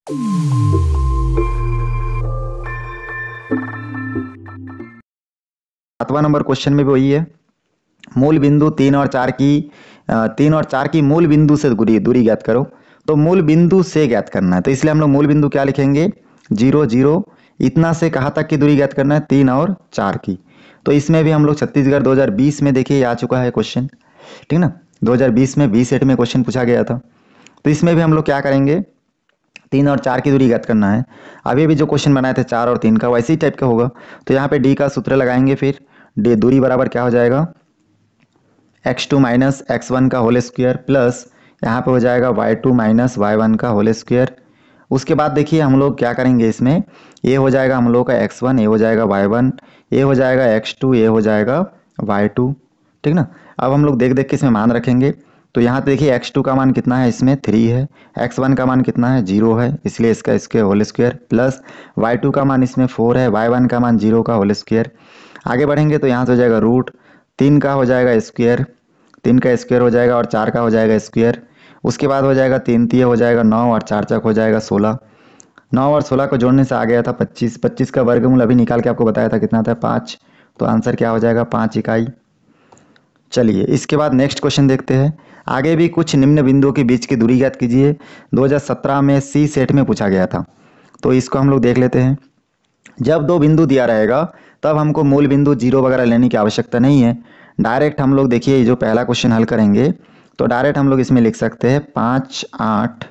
सातवां number question में भी वही है, मूल बिंदु 3 और 4 की मूल बिंदु से दूरी ज्ञात करो। तो मूल बिंदु से ज्ञात करना है, तो इसलिए हम लोग मूल बिंदु क्या लिखेंगे, 0 0। इतना से कहाँ तक की दूरी ज्ञात करना है, 3 और 4 की। तो इसमें भी हम लोग छत्तीसगढ़ 2020 में देखिए आ चुका है क्वेश्चन, ठीक ना। 2020 में 20 सेट में क्वेश्चन पूछा गया था। तो इसमें भी हम लोग क्या करेंगे, 3 और 4 की दूरी ज्ञात करना है। अभी भी जो क्वेश्चन बनाए थे 4 और 3 का, वैसे ही टाइप का होगा। तो यहाँ पे डी का सूत्र लगाएंगे, फिर डी दूरी बराबर क्या हो जाएगा, x2 माइनस x1 का होल स्क्वायर प्लस यहाँ पे हो जाएगा y2 माइनस y1 का होल स्क्वायर। उसके बाद देखिए हम लोग क्या करेंगे, इसमें ये हो जाएगा हम लोग का x1, ये हो जाएगा y1, ये हो जाएगा x2, ये हो जाएगा y2, ठीक ना। अब हम लोग देख देख के इसमें मान रखेंगे। तो यहाँ पे देखिए x2 का मान कितना है, इसमें 3 है, x1 का मान कितना है, 0 है, इसलिए इसके होल स्क्वायर प्लस y2 का मान इसमें 4 है, y1 का मान 0 का होल स्क्वायर। आगे बढ़ेंगे तो यहाँ से हो जाएगा रूट 3 का हो जाएगा स्क्वायर, 3 का स्क्वायर हो जाएगा और 4 का हो जाएगा स्क्वायर। उसके बाद हो जाएगा 3 3 हो जाएगा 9 और 4 4 हो जाएगा 16। 9 और 16 को जोड़ने से आ गया था 25। 25 का वर्गमूल अभी निकाल के आपको बताया था कितना था, 5। तो आंसर क्या हो जाएगा, 5 इकाई। चलिए इसके बाद नेक्स्ट क्वेश्चन देखते हैं। आगे भी कुछ निम्न बिंदुओं के बीच की दूरी ज्ञात कीजिए। 2017 में सी सेट में पूछा गया था। तो इसको हम लोग देख लेते हैं। जब दो बिंदु दिया रहेगा तब हमको मूल बिंदु 0 वगैरह लेने की आवश्यकता नहीं है। डायरेक्ट हम लोग देखिए जो पहला क्वेश्चन हल करेंगे तो डायरेक्ट हम लोग इसमें लिख सकते हैं 5 8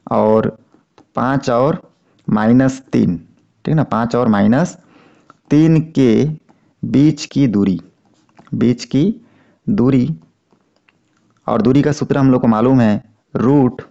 और 5 और -3, ठीक ना। 5 और -3 के बीच की दूरी और दूरी का सूत्र हम लोग को मालूम है, रूट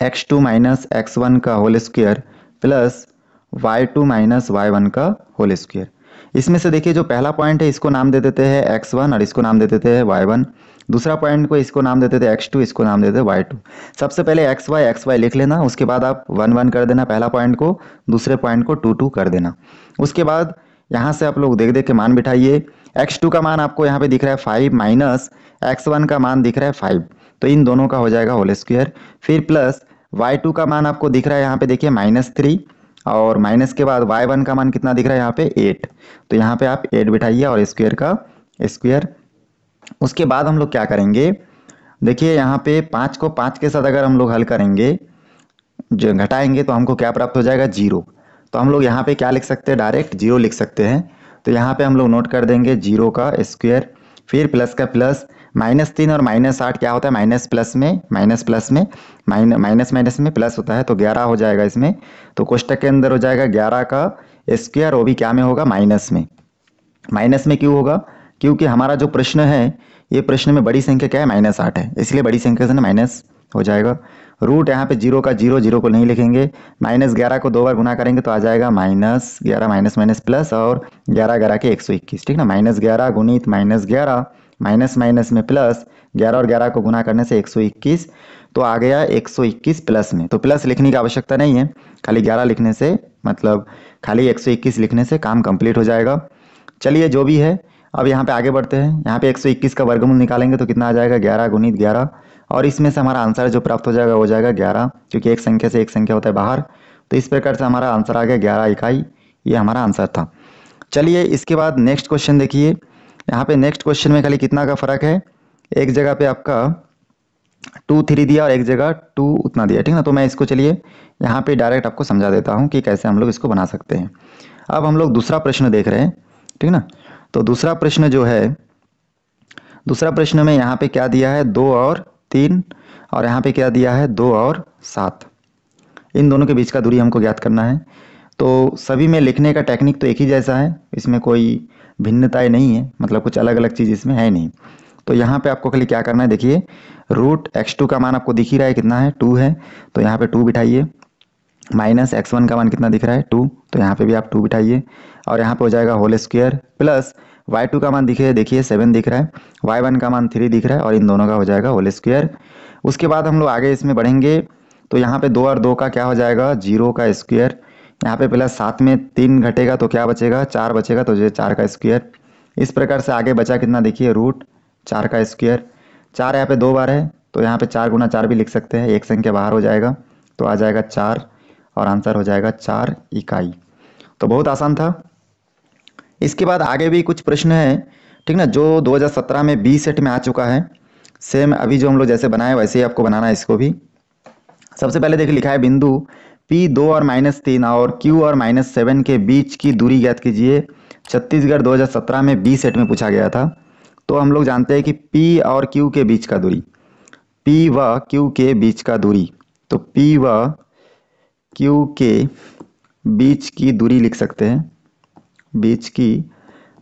x2 माइनस x1 का whole square plus y2 minus y1 का होल स्क्वायर। इसमें से देखिए जो पहला पॉइंट है इसको नाम दे देते हैं x1 और इसको नाम दे देते हैं y1। दूसरा पॉइंट को इसको नाम दे देते हैं x2, इसको नाम देते हैं y2। सबसे पहले xy लिख लेना, उसके बाद आप 1 1 कर देना पहला पॉइंट को, दूसरे पॉइंट को 2 2 कर देना। उसके बाद यहाँ से आप लोग देख देख के मान बिठाइए। x2 का मान आपको यहाँ पे दिख रहा है 5 माइनस x1 का मान दिख रहा है 5, तो इन दोनों का हो जाएगा होल स्क्वायर। फिर प्लस y2 का मान आपको दिख रहा है यहाँ पे देखिए -3 और माइनस के बाद y1 का मान कितना दिख रहा है यहाँ पे 8, तो यहाँ पे आप 8 बिठाइए और स्क्वायर का स्क्वायर। उसके बाद हम लोग क्या करेंगे, देखिए यहाँ पे 5 को 5 के साथ अगर हम लोग हल करेंगे, जो घटाएंगे तो हमको क्या प्राप्त हो जाएगा, 0। तो हम लोग यहाँ पे क्या लिख सकते हैं, डायरेक्ट 0 लिख सकते हैं। तो यहाँ पे हम लोग नोट कर देंगे 0 का स्क्वायर, फिर प्लस का प्लस, -3 और -8 क्या होता है, माइनस प्लस में माइनस में प्लस होता है, तो 11 हो जाएगा इसमें। तो कोष्टक के अंदर हो जाएगा 11 का स्क्वायर, वो भी क्या में होगा, माइनस में। माइनस में क्यों होगा, क्योंकि हमारा जो प्रश्न है, ये प्रश्न में बड़ी संख्या क्या है, -8 है, इसलिए बड़ी संख्या से ना माइनस हो जाएगा। रूट यहाँ पे 0 का 0 को नहीं लिखेंगे, -11 को 2 बार गुना करेंगे तो आ जाएगा -11 माइनस प्लस और 11 11 के 121, ठीक ना। -11 गुणित -11 माइनस में प्लस, 11 और 11 को गुना करने से 121, तो आ गया 121 प्लस में। तो प्लस लिखने की आवश्यकता नहीं है, खाली 11 लिखने से, मतलब खाली 121 लिखने से काम कंप्लीट हो जाएगा। चलिए जो भी है, अब यहाँ पे आगे बढ़ते हैं। यहाँ पे 121 का वर्गमूल निकालेंगे तो कितना आ जाएगा, 11 गुणित 11, और इसमें से हमारा आंसर जो प्राप्त हो जाएगा वो जाएगा 11, क्योंकि एक संख्या से एक संख्या होता है बाहर। तो इस प्रकार से हमारा आंसर आ गया 11 इकाई, ये हमारा आंसर था। चलिए इसके बाद नेक्स्ट क्वेश्चन देखिए। यहाँ पे नेक्स्ट क्वेश्चन में खाली कितना का फर्क है, एक जगह पे आपका 2 3 दिया और एक जगह 2 उतना दिया, ठीक ना। तो मैं इसको चलिए यहाँ पे डायरेक्ट आपको समझा देता हूँ कि कैसे हम लोग इसको बना सकते हैं। अब हम लोग दूसरा प्रश्न देख रहे हैं, ठीक ना। तो दूसरा प्रश्न जो है, दूसरा प्रश्न में यहाँ पे क्या दिया है, 2 और 3, और यहाँ पे क्या दिया है, 2 और 7। इन दोनों के बीच का दूरी हमको ज्ञात करना है। तो सभी में लिखने का टेक्निक तो एक ही जैसा है, इसमें कोई भिन्नताएं नहीं है, मतलब कुछ अलग अलग चीज़ इसमें है नहीं। तो यहाँ पे आपको खाली क्या करना है, देखिए रूट x2 का मान आपको दिख ही रहा है कितना है, 2 है, तो यहाँ पे 2 बिठाइए। माइनस x1 का मान कितना दिख रहा है, 2, तो यहाँ पे भी आप 2 बिठाइए, और यहाँ पे हो जाएगा होल स्क्वायर प्लस y2 का मान देखिए 7 दिख रहा है, y1 का मान 3 दिख रहा है, और इन दोनों का हो जाएगा होल स्क्वायर। उसके बाद हम लोग आगे इसमें बढ़ेंगे तो यहाँ पे 2 और 2 का क्या हो जाएगा, 0 का स्क्वायर। यहाँ पे प्लस 7 में 3 घटेगा तो क्या बचेगा, 4 बचेगा, तो ये 4 का स्क्वायर। इस प्रकार से आगे बचा कितना, देखिए रूट 4 का स्क्वायर। 4 यहाँ पे 2 बार है, तो यहाँ पे 4 गुना 4 भी लिख सकते हैं, एक संख्या बाहर हो जाएगा, तो आ जाएगा 4 और आंसर हो जाएगा 4 इकाई। तो बहुत आसान था। इसके बाद आगे भी कुछ प्रश्न है, ठीक ना, जो 2017 में बी सेट में आ चुका है। सेम अभी जो हम लोग जैसे बनाए वैसे ही आपको बनाना है इसको भी। सबसे पहले देखिए लिखा है बिंदु P2 और -3 और Q और -7 के बीच की दूरी ज्ञात कीजिए। छत्तीसगढ़ 2017 में बी सेट में पूछा गया था। तो हम लोग जानते हैं कि P और Q के बीच का दूरी, P व Q के बीच का दूरी, तो P व Q के बीच की दूरी लिख सकते हैं, बीच की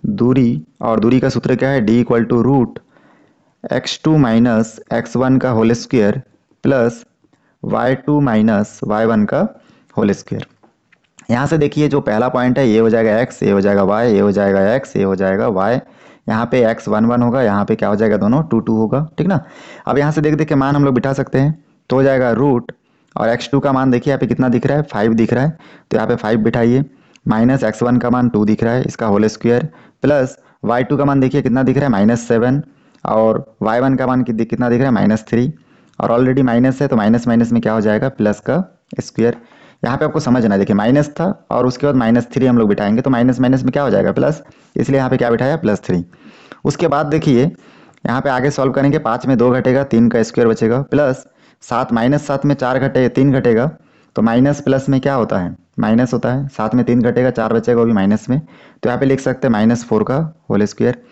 दूरी। और दूरी का सूत्र क्या है, D = x2 माइनस x1 का whole square plus y2 minus y1 का होल स्क्वायर। यहाँ से देखिए जो पहला पॉइंट है ये हो जाएगा x, ये हो जाएगा y, ये हो जाएगा x, ये हो जाएगा y। यहाँ पे x 1 1 होगा, यहाँ पे क्या हो जाएगा, दोनों 2 2 होगा, ठीक ना। अब यहाँ से देख देख के मान हम लोग बिठा सकते हैं, तो हो जाएगा रूट, और x2 का मान देखिए यहाँ पे कितना दिख रहा है, 5 दिख रहा है, तो यहाँ पे 5 बिठाइए, माइनस x1 का मान 2 दिख रहा है, इसका होल स्क्वायर, प्लस y2 का मान देखिए कितना दिख रहा है, -7, और y1 का मान कितना दिख रहा है, -3, और ऑलरेडी माइनस है तो माइनस माइनस में क्या हो जाएगा, प्लस का स्क्वायर। यहाँ पे आपको समझना है, देखिए माइनस था और उसके बाद -3 हम लोग बिठाएंगे तो माइनस माइनस में क्या हो जाएगा, प्लस, इसलिए यहाँ पे क्या बिठाया, +3। उसके बाद देखिए यहाँ पे आगे सॉल्व करेंगे, 5 में 2 घटेगा, 3 का स्क्वायर बचेगा, प्लस 7 -7 में 4 घटे 3 घटेगा, तो माइनस प्लस में क्या होता है, माइनस होता है, 7 में 3 घटेगा, 4 बचेगा वो भी माइनस में, तो यहाँ पे लिख सकते हैं -4 का होल स्क्वायर।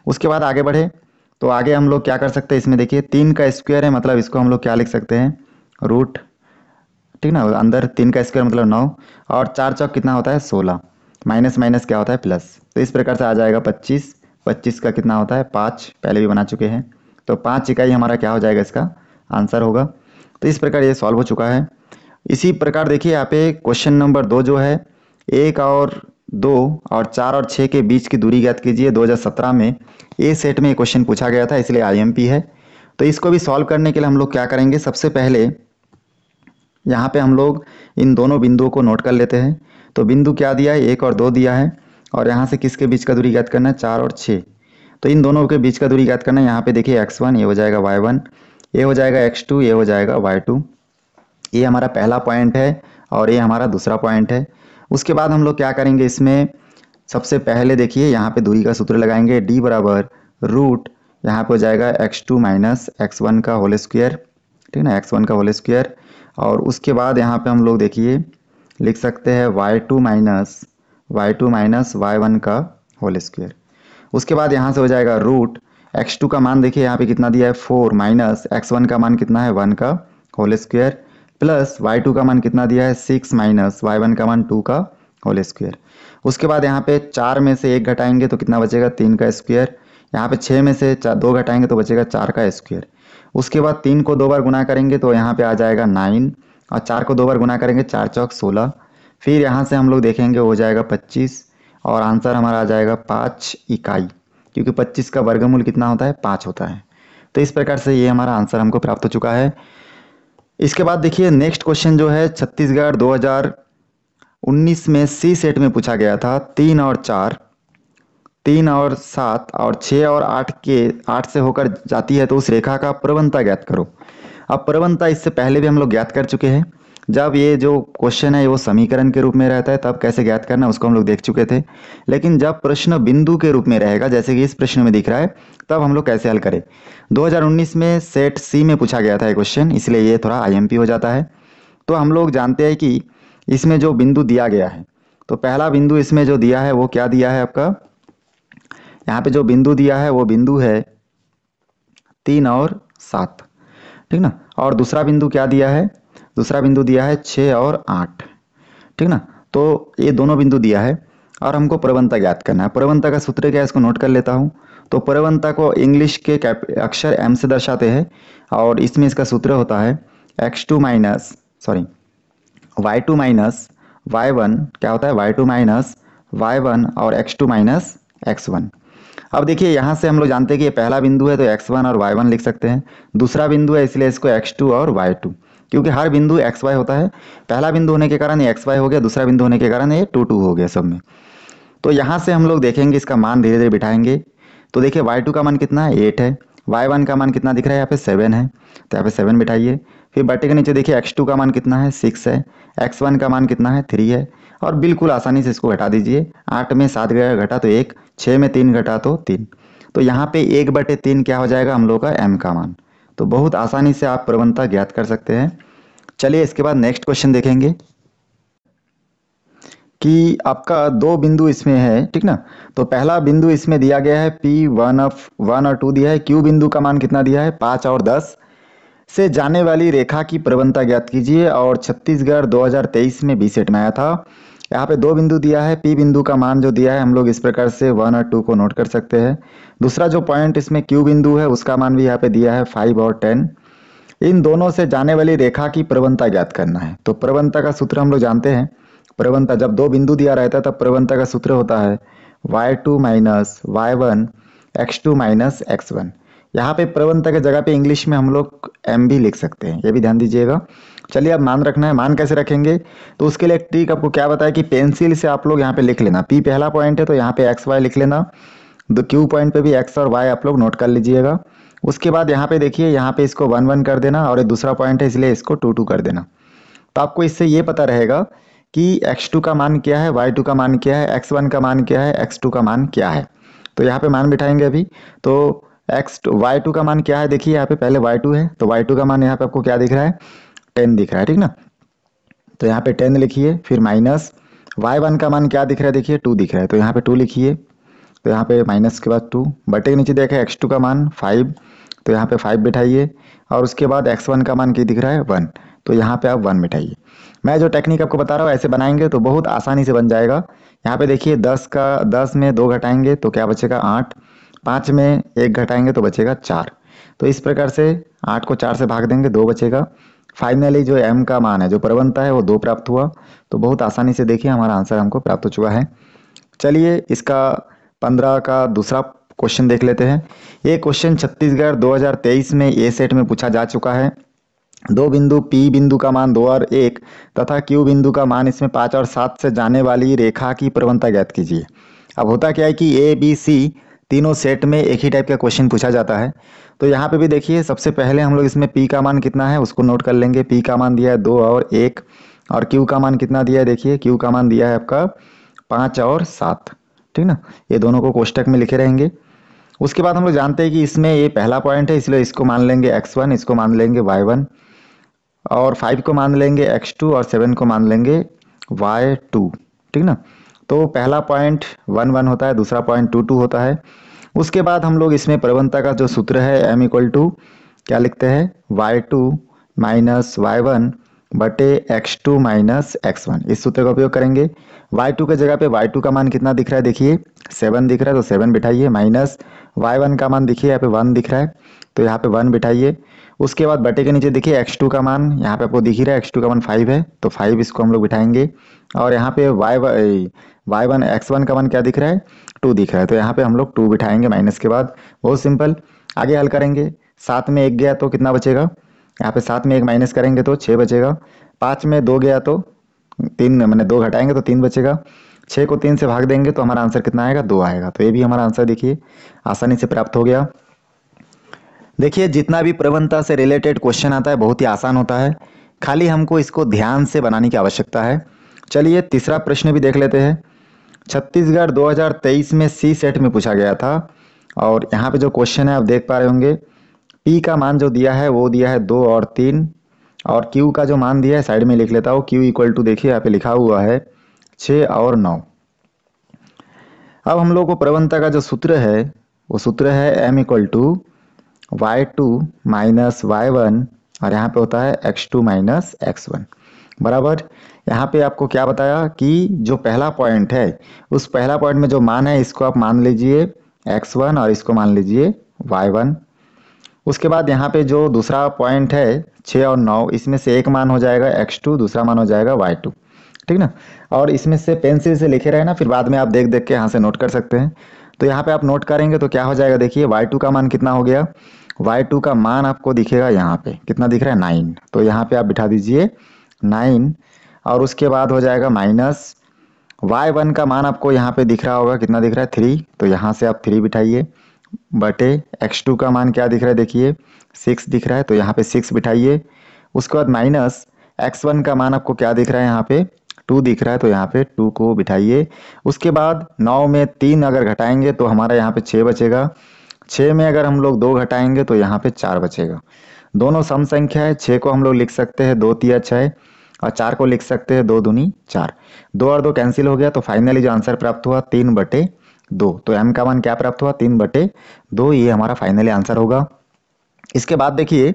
उसके बाद आगे बढ़े तो आगे हम लोग क्या कर सकते हैं, इसमें देखिए 3 का स्क्वायर है, मतलब इसको हम लोग क्या लिख सकते हैं, रूट, ठीक ना, अंदर 3 का स्क्वायर मतलब 9, और 4 चौक कितना होता है, 16, माइनस माइनस क्या होता है, प्लस। तो इस प्रकार से आ जाएगा 25, 25 का कितना होता है, 5, पहले भी बना चुके हैं, तो 5 इकाई हमारा क्या हो जाएगा, इसका आंसर होगा। तो इस प्रकार ये सॉल्व हो चुका है। इसी प्रकार देखिए यहाँ पे क्वेश्चन नंबर 2 जो है, 1 और 2 और 4 और 6 के बीच की दूरी ज्ञात कीजिए। 2017 में ए सेट में क्वेश्चन पूछा गया था, इसलिए IMP है। तो इसको भी सॉल्व करने के लिए हम लोग क्या करेंगे, सबसे पहले यहाँ पे हम लोग इन दोनों बिंदुओं को नोट कर लेते हैं। तो बिंदु क्या दिया है, 1 और 2 दिया है, और यहाँ से किसके बीच का दूरी ज्ञात करना है, 4 और 6। तो इन दोनों के बीच का दूरी ज्ञात करना है। यहाँ पे देखिए x1 ये हो जाएगा y1, ये हो जाएगा x2, ये हो जाएगा y2। ये हमारा पहला पॉइंट है और ये हमारा दूसरा पॉइंट है। उसके बाद हम लोग क्या करेंगे, इसमें सबसे पहले देखिए यहाँ पे दूरी का सूत्र लगाएंगे, D = यहाँ पे हो जाएगा x2 माइनस x1 का होल स्क्वायर, ठीक ना, x1 का होल स्क्वायर। और उसके बाद यहाँ पे हम लोग देखिए लिख सकते हैं y2 माइनस y1 का होल स्क्वायर। उसके बाद यहाँ से हो जाएगा रूट, x2 का मान देखिए यहाँ पे कितना दिया है, 4, माइनस x1 का मान कितना है, 1 का होल स्क्वायर, प्लस y2 का मान कितना दिया है, 6, माइनस y1 का मान 2 का होल स्क्वायर। उसके बाद यहाँ पे 4 में से 1 घटाएंगे तो कितना बचेगा, 3 का स्क्वायर। यहाँ पे 6 में से 2 घटाएंगे तो बचेगा 4 का स्क्वायर। उसके बाद 3 को 2 बार गुना करेंगे तो यहाँ पे आ जाएगा 9, और 4 को 2 बार गुना करेंगे, 4 चौक 16। फिर यहाँ से हम लोग देखेंगे हो जाएगा 25, और आंसर हमारा आ जाएगा 5 इकाई, क्योंकि 25 का वर्गमूल कितना होता है, 5 होता है। तो इस प्रकार से ये हमारा आंसर हमको प्राप्त हो चुका है। इसके बाद देखिए नेक्स्ट क्वेश्चन जो है, छत्तीसगढ़ 2019 में सी सेट में पूछा गया था, 3 और 4, 3 और 7 और 6 और 8 से होकर जाती है तो उस रेखा का प्रवणता ज्ञात करो। अब प्रवणता इससे पहले भी हम लोग ज्ञात कर चुके हैं। जब ये जो क्वेश्चन है वो समीकरण के रूप में रहता है तब कैसे ज्ञात करना उसको हम लोग देख चुके थे। लेकिन जब प्रश्न बिंदु के रूप में रहेगा, जैसे कि इस प्रश्न में दिख रहा है, तब हम लोग कैसे हल करें। 2019 में सेट सी में पूछा गया था ये क्वेश्चन, इसलिए ये थोड़ा IMP हो जाता है। तो हम लोग जानते हैं कि इसमें जो बिंदु दिया गया है, तो पहला बिंदु इसमें जो दिया है वो क्या दिया है आपका, यहाँ पे जो बिंदु दिया है वो बिंदु है 3 और 7, ठीक ना। और दूसरा बिंदु क्या दिया है, दूसरा बिंदु दिया है 6 और 8, ठीक ना। तो ये दोनों बिंदु दिया है और हमको प्रवणता ज्ञात करना है। प्रवणता का सूत्र क्या है, इसको नोट कर लेता हूँ। तो प्रवणता को इंग्लिश के अक्षर M से दर्शाते हैं, और इसमें इसका सूत्र होता है y2 माइनस y1, क्या होता है, y2 माइनस y1 और x2 माइनस x1। अब देखिए यहाँ से हम लोग जानते हैं कि ये पहला बिंदु है तो x1 और y1 लिख सकते हैं, दूसरा बिंदु है इसलिए इसको x2 और y2, क्योंकि हर बिंदु xy होता है। पहला बिंदु होने के कारण ये xy हो गया, दूसरा बिंदु होने के कारण ये 2 2 हो गया सब में। तो यहाँ से हम लोग देखेंगे, इसका मान धीरे धीरे बिठाएंगे। तो देखिए y2 का मान कितना है, 8 है, y1 का मान कितना दिख रहा है, यहाँ पे 7 है, तो यहाँ पे 7 बिठाइए। फिर बटे के नीचे देखिए x2 का मान कितना है 6 है, x1 का मान कितना है 3 है, और बिल्कुल आसानी से इसको घटा दीजिए। 8 में 7 घटा तो 1, 6 में 3 घटा तो 3, तो यहाँ पे 1/3 क्या हो जाएगा हम लोग का m का मान। तो बहुत आसानी से आप प्रवणता ज्ञात कर सकते हैं। चलिए इसके बाद नेक्स्ट क्वेश्चन देखेंगे कि आपका दो बिंदु इसमें है, ठीक ना। तो पहला बिंदु इसमें दिया गया है P1 और 2 दिया है। Q बिंदु का मान कितना दिया है 5 और 10 से जाने वाली रेखा की प्रवणता ज्ञात कीजिए, और छत्तीसगढ़ 2023 में बी सेट में आया था। यहाँ पे दो बिंदु दिया है, P बिंदु का मान जो दिया है हम लोग इस प्रकार से 1 और 2 को नोट कर सकते हैं। दूसरा जो पॉइंट इसमें Q बिंदु है उसका मान भी यहाँ पे दिया है 5 और 10। इन दोनों से जाने वाली रेखा की प्रवणता ज्ञात करना है। तो प्रवणता का सूत्र हम लोग जानते हैं। प्रवणता जब दो बिंदु दिया रहता है तब प्रवणता का सूत्र होता है y2 minus y1 x2 minus x1। यहाँ पे प्रवणता के जगह पे इंग्लिश में हम लोग m भी लिख सकते हैं, ये भी ध्यान दीजिएगा। चलिए अब मान रखना है। मान कैसे रखेंगे, तो उसके लिए एक ट्रिक आपको क्या बताया कि पेंसिल से आप लोग यहाँ पे लिख लेना। P पहला पॉइंट है तो यहाँ पे x y लिख लेना, तो Q पॉइंट पे भी x और y आप लोग नोट कर लीजिएगा। उसके बाद यहाँ पे देखिए, यहाँ पे इसको 1 1 कर देना, और ये दूसरा पॉइंट है इसलिए इसको 2 2 कर देना। तो आपको इससे ये पता रहेगा कि x2 का मान क्या है, y2 का मान क्या है, x1 का मान क्या है, x2 का मान क्या है। तो यहाँ पे मान बिठाएंगे अभी। तो y2 का मान क्या है, देखिए यहाँ पे पहले y2 है, तो y2 का मान यहाँ पे आपको क्या दिख रहा है 10 दिख रहा है, ठीक ना। तो यहाँ पे 10 लिखिए, फिर माइनस y1 का मान क्या दिख रहा है, देखिए 2 दिख रहा है, तो यहाँ पे 2 लिखिए। तो यहाँ पे माइनस के बाद 2, बटे के नीचे देखा x2 का मान 5, तो यहाँ पे 5 बिठाइए, और उसके बाद x1 का मान क्या दिख रहा है 1, तो यहाँ पे आप 1 बिठाइए। मैं जो टेक्निक आपको बता रहा हूँ ऐसे बनाएंगे तो बहुत आसानी से बन जाएगा। यहाँ पे देखिए 10 में 2 घटाएंगे तो क्या बचेगा 8, 5 में 1 घटाएंगे तो बचेगा 4। तो इस प्रकार से 8 को 4 से भाग देंगे 2 बचेगा। फाइनली जो m का मान है, जो प्रवणता है वो 2 प्राप्त हुआ। तो बहुत आसानी से देखिए हमारा आंसर हमको प्राप्त हो चुका है। चलिए इसका 15 का दूसरा क्वेश्चन देख लेते हैं। ये क्वेश्चन छत्तीसगढ़ 2023 में ए सेट में पूछा जा चुका है। दो बिंदु P बिंदु का मान 2 और 1 तथा Q बिंदु का मान इसमें 5 और 7 से जाने वाली रेखा की प्रवणता ज्ञात कीजिए। अब होता क्या है कि A B C तीनों सेट में एक ही टाइप का क्वेश्चन पूछा जाता है। तो यहाँ पे भी देखिए, सबसे पहले हम लोग इसमें P का मान कितना है उसको नोट कर लेंगे। P का मान दिया है 2 और 1, और Q का मान कितना दिया है, देखिए Q का मान दिया है आपका 5 और 7, ठीक ना। ये दोनों को कोष्टक में लिखे रहेंगे। उसके बाद हम लोग जानते हैं कि इसमें ये पहला पॉइंट है, इसलिए इसको मान लेंगे x1, इसको मान लेंगे y1, और 5 को मान लेंगे x2, और 7 को मान लेंगे y2, ठीक ना। तो पहला पॉइंट 1 1 होता है, दूसरा पॉइंट 2 2 होता है। उसके बाद हम लोग इसमें प्रवणता का जो सूत्र है m इक्वल टू क्या लिखते हैं y2 माइनस y1 बटे x2 माइनस x1, इस सूत्र का उपयोग करेंगे। y2 के जगह पे y2 का मान कितना दिख रहा है, देखिए 7 दिख रहा है, तो 7 बिठाइए, माइनस y1 का मान देखिए यहाँ पे 1 दिख रहा है, तो यहाँ पे 1 बिठाइए। उसके बाद बटे के नीचे देखिए x2 का मान यहाँ पे आपको दिख ही रहा है, x2 का मान 5 है, तो 5 इसको हम लोग बिठाएंगे। और यहाँ पे y1 x1 का मान क्या दिख रहा है 2 दिख रहा है, तो यहाँ पे हम लोग 2 बिठाएंगे माइनस के बाद। बहुत सिंपल, आगे हल करेंगे। 7 में 1 गया तो कितना बचेगा, यहाँ पे 7 में 1 माइनस करेंगे तो 6 बचेगा। 5 में 2 गया तो 3, मैंने 2 घटाएंगे तो 3 बचेगा। 6 को 3 से भाग देंगे तो हमारा आंसर कितना आएगा 2 आएगा। तो ये भी हमारा आंसर देखिए आसानी से प्राप्त हो गया। देखिए जितना भी प्रवणता से रिलेटेड क्वेश्चन आता है बहुत ही आसान होता है, खाली हमको इसको ध्यान से बनाने की आवश्यकता है। चलिए तीसरा प्रश्न भी देख लेते हैं। छत्तीसगढ़ 2023 में सी सेट में पूछा गया था, और यहाँ पे जो क्वेश्चन है आप देख पा रहे होंगे। P का मान जो दिया है वो दिया है 2 और 3, और Q का जो मान दिया है साइड में लिख लेता हूँ। Q इक्वल टू देखिए यहाँ पे लिखा हुआ है 6 और 9। अब हम लोग को प्रवणता का जो सूत्र है वो सूत्र है m equal to y2 minus y1, और यहाँ पे होता है x2 माइनस x1 बराबर। यहाँ पे आपको क्या बताया कि जो पहला पॉइंट है उस पहला पॉइंट में जो मान है इसको आप मान लीजिए x1 और इसको मान लीजिए y1। उसके बाद यहाँ पे जो दूसरा पॉइंट है 6 और 9, इसमें से एक मान हो जाएगा x2, दूसरा मान हो जाएगा y2, ठीक ना। और इसमें से पेंसिल से लिखे रहे ना, फिर बाद में आप देख देख के यहाँ से नोट कर सकते हैं। तो यहाँ पे आप नोट करेंगे तो क्या हो जाएगा, देखिए y2 का मान कितना हो गया, y2 का मान आपको दिखेगा यहाँ पे कितना दिख रहा है 9, तो यहाँ पे आप बिठा दीजिए 9। और उसके बाद हो जाएगा माइनस y1 का मान आपको यहाँ पे दिख रहा होगा कितना दिख रहा है 3, तो यहाँ से आप 3 बिठाइए, बटे x2 का मान क्या दिख रहा है देखिए 6 दिख रहा है, तो यहाँ पे 6 बिठाइए। उसके बाद माइनस x1 का मान आपको क्या दिख रहा है यहाँ पे 2 दिख रहा है, तो यहाँ पे 2 को बिठाइए। उसके बाद 9 में 3 अगर घटाएंगे तो हमारा यहाँ पे 6 बचेगा। 6 में अगर हम लोग 2 घटाएंगे तो यहाँ पे 4 बचेगा। दोनों सम संख्या है, 6 को हम लोग लिख सकते हैं 2 तिया 6 और 4 को लिख सकते हैं 2 दूनी 4। 2 और 2 कैंसिल हो गया, तो फाइनली जो आंसर प्राप्त हुआ 3/2। तो m का मान क्या प्राप्त हुआ 3/2, ये हमारा फाइनली आंसर होगा। इसके बाद देखिए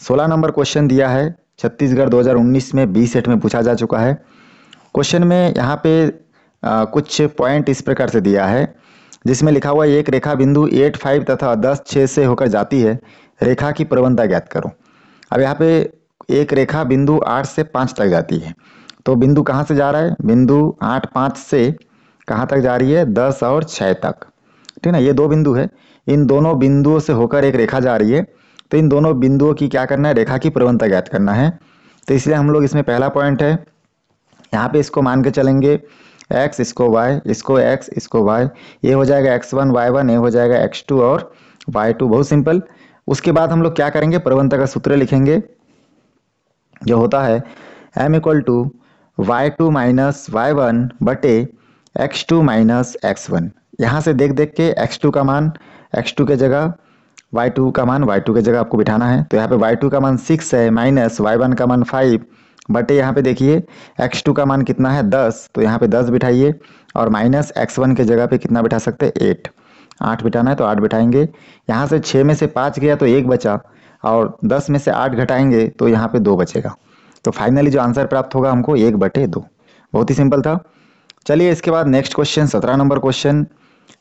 16 नंबर क्वेश्चन दिया है छत्तीसगढ़ 2019 में बी सेट में पूछा जा चुका है। क्वेश्चन में यहाँ पे कुछ पॉइंट इस प्रकार से दिया है जिसमें लिखा हुआ है एक रेखा बिंदु 8, 5 तथा 10, 6 से होकर जाती है, रेखा की प्रवणता ज्ञात करो। अब यहाँ पे एक रेखा बिंदु 8 से 5 तक जाती है, तो बिंदु कहाँ से जा रहा है, बिंदु 8, 5 से कहाँ तक जा रही है 10 और 6 तक, ठीक ना। ये दो बिंदु है, इन दोनों बिंदुओं से होकर एक रेखा जा रही है, तो इन दोनों बिंदुओं की क्या करना है, रेखा की प्रवणता ज्ञात करना है। तो इसलिए हम लोग इसमें पहला पॉइंट है, यहाँ पे इसको मान के चलेंगे x, इसको y, इसको x, इसको y, ये हो जाएगा x1 y1, ये हो जाएगा x2 और y2, बहुत सिंपल। उसके बाद हम लोग क्या करेंगे, प्रवणता का सूत्र लिखेंगे जो होता है m = y2 माइनस y1 बटे x2 माइनस x1। यहाँ से देख देख के x2 का मान x2 के जगह, y2 का मान y2 के जगह आपको बिठाना है। तो यहाँ पे y2 का मान 6 है माइनस y1 का मान 5 बटे यहाँ पे देखिए x2 का मान कितना है 10, तो यहाँ पे 10 बिठाइए और माइनस x1 के जगह पे कितना बिठा सकते हैं 8, 8 बिठाना है तो 8 बिठाएंगे। यहाँ से 6 में से 5 गया तो 1 बचा और 10 में से 8 घटाएंगे तो यहाँ पे 2 बचेगा। तो फाइनली जो आंसर प्राप्त होगा हमको 1/2, बहुत ही सिंपल था। चलिए इसके बाद next question 17 number question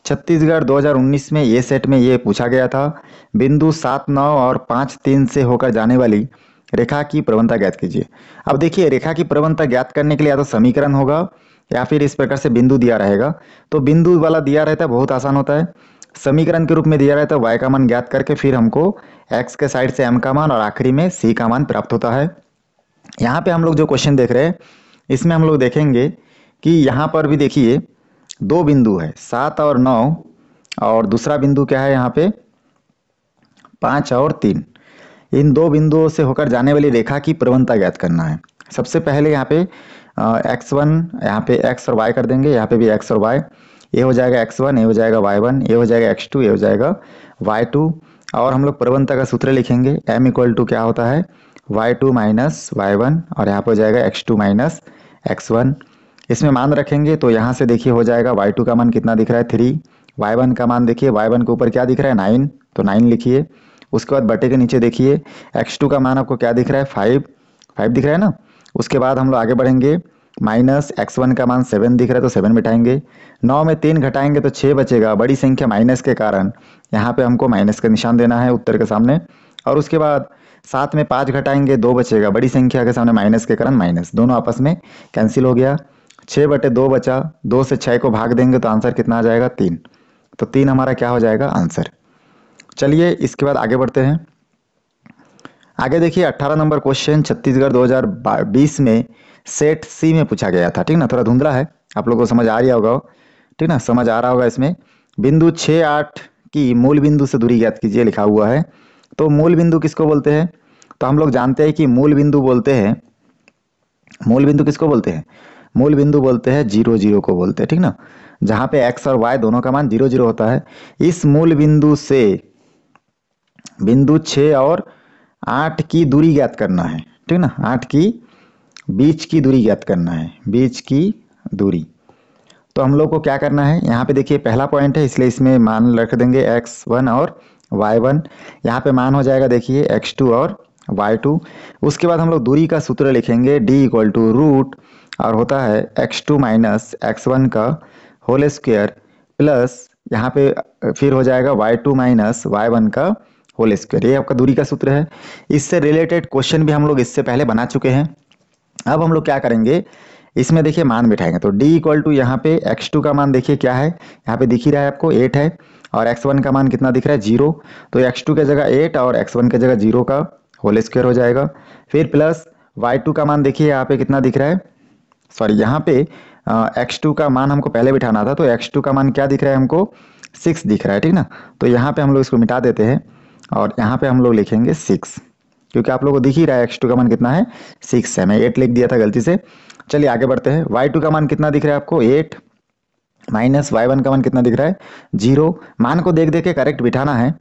Chhattisgarh 2019 में ये सेट में ये पूछा गया था, बिंदु 7, 9 और 5, 3 से होकर जाने वाली रेखा की प्रवणता ज्ञात कीजिए। अब देखिए रेखा की प्रवणता ज्ञात करने के लिए या तो समीकरण होगा या फिर इस प्रकार से बिंदु दिया रहेगा। तो बिंदु वाला दिया रहता है बहुत आसान होता है, समीकरण के रूप में दिया रहता है y का मान ज्ञात करके फिर हमको x के साइड से m का मान और आखिरी में c का मान प्राप्त होता है। यहाँ पे हम लोग जो क्वेश्चन देख रहे हैं इसमें हम लोग देखेंगे कि यहाँ पर भी देखिए दो बिंदु है 7 और 9 और दूसरा बिंदु क्या है यहाँ पे 5 और 3। इन दो बिंदुओं से होकर जाने वाली रेखा की प्रवणता ज्ञात करना है। सबसे पहले यहाँ पे x1, यहाँ पे x और y कर देंगे, यहाँ पे भी x और y, ये हो जाएगा x1, ये हो जाएगा y1, ये हो जाएगा x2, ये हो जाएगा y2। और हम लोग प्रवणता का सूत्र लिखेंगे m = क्या होता है y2 माइनस y1 और यहाँ पे हो जाएगा x2 माइनस x1। इसमें मान रखेंगे तो यहाँ से देखिए हो जाएगा y2 का मान कितना दिख रहा है 3, y1 का मान देखिए y1 के ऊपर क्या दिख रहा है 9, तो 9 लिखिए। उसके बाद बटे के नीचे देखिए x2 का मान आपको क्या दिख रहा है 5 दिख रहा है ना। उसके बाद हम लोग आगे बढ़ेंगे, माइनस x1 का मान 7 दिख रहा है तो 7 बिठाएंगे। 9 में 3 घटाएंगे तो 6 बचेगा, बड़ी संख्या माइनस के कारण यहाँ पे हमको माइनस का निशान देना है उत्तर के सामने। और उसके बाद 7 में 5 घटाएंगे 2 बचेगा, बड़ी संख्या के सामने माइनस के कारण माइनस, दोनों आपस में कैंसिल हो गया। 6/2 बचा, 2 से 6 को भाग देंगे तो आंसर कितना आ जाएगा 3, तो 3 हमारा क्या हो जाएगा आंसर। चलिए इसके बाद आगे बढ़ते हैं। आगे देखिए 18 नंबर क्वेश्चन छत्तीसगढ़ 2020 में सेट सी में पूछा गया था, ठीक ना। थोड़ा धुंधला है, आप लोगों को समझ आ रहा होगा, ठीक ना, समझ आ रहा होगा। इसमें बिंदु 6, 8 की मूल बिंदु से दूरी ज्ञात कीजिए लिखा हुआ है। तो मूल बिंदु किसको बोलते हैं, तो हम लोग जानते हैं कि मूल बिंदु बोलते हैं, मूल बिंदु किसको बोलते हैं, मूल बिंदु बोलते हैं 0, 0 को बोलते हैं, ठीक ना, जहाँ पे x और y दोनों का मान 0, 0 होता है। इस मूल बिंदु से बिंदु 6 और 8 की दूरी ज्ञात करना है, ठीक ना, 8 की बीच की दूरी ज्ञात करना है, बीच की दूरी। तो हम लोग को क्या करना है, यहाँ पे देखिए पहला पॉइंट है इसलिए इसमें मान रख देंगे x1 और y1, यहाँ पे मान हो जाएगा देखिए x2 और y2। उसके बाद हम लोग दूरी का सूत्र लिखेंगे d = रूट और होता है x2 माइनस x1 का होल स्क्वायर प्लस यहाँ पे फिर हो जाएगा y2 माइनस y1 का होल स्क्वायर। ये आपका दूरी का सूत्र है। इससे रिलेटेड क्वेश्चन भी हम लोग इससे पहले बना चुके हैं। अब हम लोग क्या करेंगे, इसमें देखिए मान बिठाएंगे। तो d = यहाँ पे x2 का मान देखिए क्या है, यहाँ पे दिख ही रहा है आपको 8 है और x1 का मान कितना दिख रहा है 0, तो x2 के जगह 8 और x1 के जगह 0 का होल स्क्वायर हो जाएगा। फिर प्लस y2 का मान देखिए यहाँ पे कितना दिख रहा है, सॉरी यहाँ पे x2 का मान हमको पहले बिठाना था, तो x2 का मान क्या दिख रहा है हमको 6 दिख रहा है, ठीक ना। तो यहाँ पे हम लोग इसको मिटा देते हैं और यहाँ पे हम लोग लिखेंगे 6, क्योंकि आप लोगों को दिख ही रहा है x2 का मान कितना है 6 है, मैं 8 लिख दिया था गलती से। चलिए आगे बढ़ते हैं। y2 का मान कितना दिख रहा है आपको 8 माइनस y1 का मान कितना दिख रहा है 0। मान को देख देख के करेक्ट बिठाना है।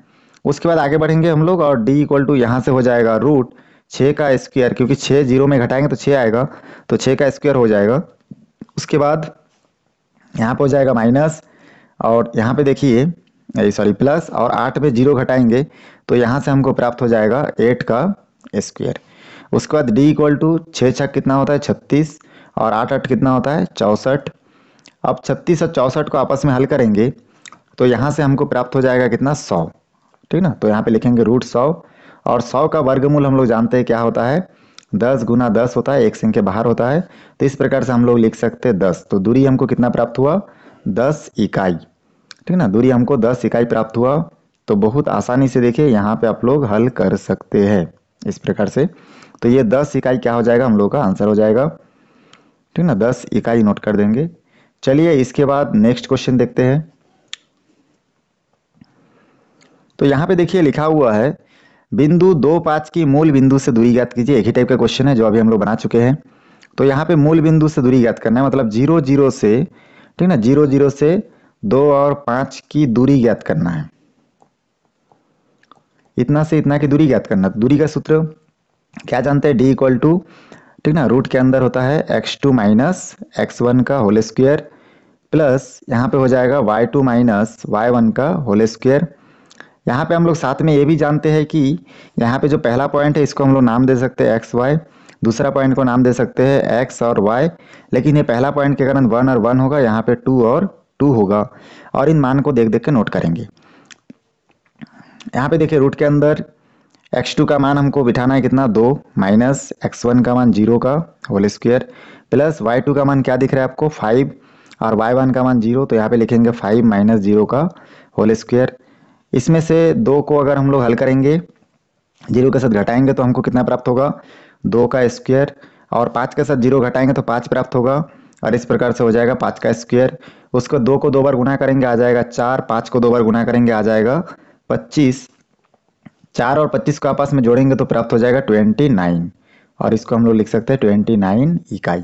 उसके बाद आगे बढ़ेंगे हम लोग और d इक्वल टू यहाँ से हो जाएगा रूट 6 का स्क्वायर, क्योंकि 6 0 में घटाएंगे तो 6 आएगा, तो 6 का स्क्वायर हो जाएगा। उसके बाद यहाँ पे हो जाएगा माइनस, और यहाँ पे देखिए सॉरी प्लस, और 8 में 0 घटाएंगे तो यहाँ से हमको प्राप्त हो जाएगा 8 का स्क्वायर। उसके बाद d इक्वल टू 6 छक कितना होता है 36, और 8 8 कितना होता है 64। अब 36 और 64 को आपस में हल करेंगे तो यहाँ से हमको प्राप्त हो जाएगा कितना 100, ठीक ना। तो यहाँ पे लिखेंगे रूट 100, और 100 का वर्गमूल हम लोग जानते हैं क्या होता है 10 गुना 10 होता है, एक संख्या बाहर होता है, तो इस प्रकार से हम लोग लिख सकते हैं 10। तो दूरी हमको कितना प्राप्त हुआ 10 इकाई, ठीक ना। दूरी हमको 10 इकाई प्राप्त हुआ। तो बहुत आसानी से देखिए यहाँ पे आप लोग हल कर सकते हैं इस प्रकार से। तो ये 10 इकाई क्या हो जाएगा हम लोग का आंसर हो जाएगा, ठीक ना, 10 इकाई नोट कर देंगे। चलिए इसके बाद नेक्स्ट क्वेश्चन देखते हैं। तो यहाँ पे देखिए लिखा हुआ है बिंदु 2 5 की मूल बिंदु से दूरी ज्ञात कीजिए। एक ही टाइप का क्वेश्चन है जो अभी हम लोग बना चुके हैं। तो यहाँ पे मूल बिंदु से दूरी ज्ञात करना है, मतलब 0 0 से, ठीक ना, 0 0 से 2 और 5 की दूरी ज्ञात करना है। इतना से इतना की दूरी ज्ञात करना। दूरी का सूत्र क्या जानते हैं, d इक्वल टू, ठीक ना, रूट के अंदर होता है x2 माइनस x1 का होल स्क्वायर, प्लस यहाँ पे हो जाएगा y2 माइनस y1 का होल स्क्वायर। यहाँ पे हम लोग साथ में ये भी जानते हैं कि यहाँ पे जो पहला पॉइंट है इसको हम लोग नाम दे सकते हैं एक्स वाई, दूसरा पॉइंट को नाम दे सकते हैं एक्स और वाई, लेकिन ये पहला पॉइंट के कारण 1 और 1 होगा, यहाँ पे 2 और 2 होगा, और इन मान को देख देख के नोट करेंगे। यहाँ पे देखिए रूट के अंदर x2 का मान हमको बिठाना है कितना 2, माइनस x1 का मान 0 का होल स्क्वायर, प्लस y2 का मान क्या दिख रहा है आपको 5, और y1 का मान 0, तो यहाँ पे लिखेंगे 5 माइनस 0 का होल स्क्वायर। इसमें से 2 को अगर हम लोग हल करेंगे 0 के साथ घटाएंगे तो हमको कितना प्राप्त होगा 2 का स्क्वायर, और 5 के साथ 0 घटाएंगे तो 5 प्राप्त होगा, और इस प्रकार से हो जाएगा 5 का स्क्वायर। उसको 2 को 2 बार गुना करेंगे आ जाएगा 4, 5 को 2 बार गुना करेंगे आ जाएगा 25, 4 और 25 को आपस में जोड़ेंगे तो प्राप्त हो जाएगा 29, और इसको हम लोग लिख सकते हैं 29 इकाई।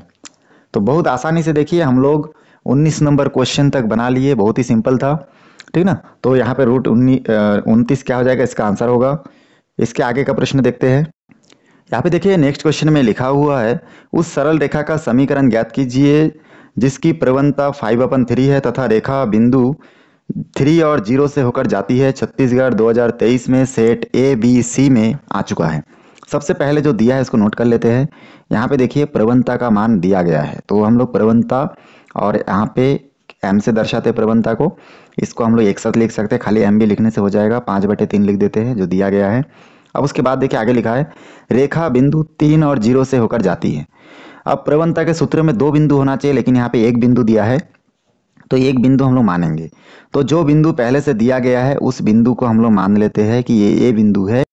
तो बहुत आसानी से देखिए हम लोग 19 नंबर क्वेश्चन तक बना लिए, बहुत ही सिंपल था, ठीक ना। तो यहाँ पे रूट 29 क्या हो जाएगा, इसका आंसर होगा। इसके आगे का प्रश्न देखते हैं। यहाँ पे देखिए नेक्स्ट क्वेश्चन में लिखा हुआ है उस सरल रेखा का समीकरण ज्ञात कीजिए जिसकी प्रवणता 5/3 है तथा रेखा बिंदु 3 और 0 से होकर जाती है। छत्तीसगढ़ 2023 में सेट ABC में आ चुका है। सबसे पहले जो दिया है इसको नोट कर लेते हैं। यहाँ पे देखिए प्रवणता का मान दिया गया है, तो हम लोग प्रवणता और यहाँ पे m से दर्शाते प्रवणता को, इसको हम लोग एक साथ लिख सकते हैं, खाली m भी लिखने से हो जाएगा, 5/3 लिख देते हैं जो दिया गया है। अब उसके बाद देखिए आगे लिखा है रेखा बिंदु 3 और 0 से होकर जाती है। अब प्रवणता के सूत्र में 2 बिंदु होना चाहिए, लेकिन यहाँ पे 1 बिंदु दिया है, तो 1 बिंदु हम लोग मानेंगे। तो जो बिंदु पहले से दिया गया है उस बिंदु को हम लोग मान लेते हैं कि ये बिंदु है